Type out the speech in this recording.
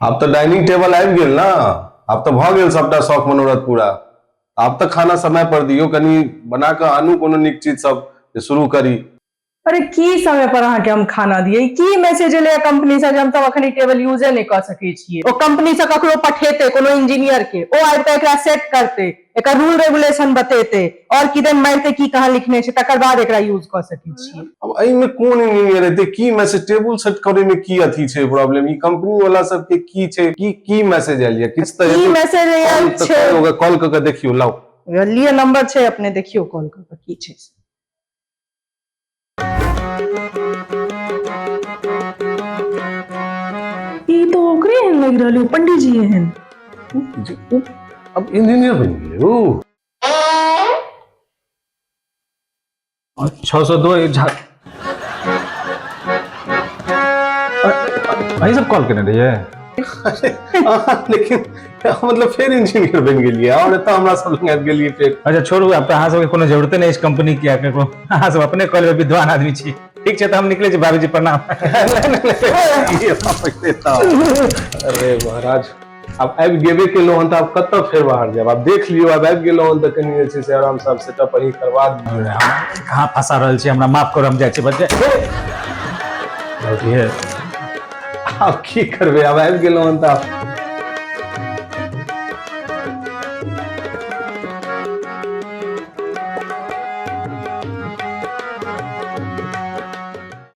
अब तो dining table आबि गेल ना, अब तो भ गेल सबटा शौक मनोरथ पूरा। अब तो खाना समय पर दियो, कनी बना के आनू कोनो नीक चीज सब जे शुरू करी। अरे की समय पर अहाँ के हम खाना दिए, की मैसेज एले कंपनी से जे हम सब अखनी टेबल यूजे नहीं कर सकै छियै। ओ कंपनी से ककरो पठेते कोनो इंजीनियर के, ओ आबि के एकरा सेट करते, एकर रूल रेगुलेशन बतेते और किदन मारते की कहाँ लिखने छै, तकर बाद एकरा यूज कर सकै छियै। अब एहि में कोन इंजीनियर हेतै, की मैसेज टेबल सेट करे में की अथी छै प्रॉब्लम, ई कंपनी वाला सब के की छै, की मैसेज आयल या किछ त की मैसेज आयल छै, कॉल क के देखियो, लाओ लिए नंबर छै अपने, देखियो कॉल क के की छै। ई तो ओकरे हन लग रहल, पंडित जी हन। अब इंजीनियर बन गेले ओ। 602 वही सब कॉल करने रहिए। लेकिन मतलब फिर इंजीनियर बन गेलिए और एत हमरा सब लग आबि गेलिए फिर। अच्छा छोड़ू, अब तो अहाँ सबके कोनो जरूरत नहीं इस कंपनी की, ककरो अहाँ सब अपने कॉल में विद्वान आदमी छी। ठीक छै, तो हम निकले छी, भाभी जी प्रणाम। अरे महाराज, अब आबि गेबे केलहुँ हन, तऽ आब कतऽ फेर बाहर जायब। आब देख लियौ, आब आबि गेलहुँ हन तऽ कनि जे छै से आराम से सेटअप अहीं करवा दियौ। कहाँ फंसा रहल छी, हमरा माफ करू, हम जाइ छी बच्चे। आब की करबै, आब आबि गेलहुँ हन तऽ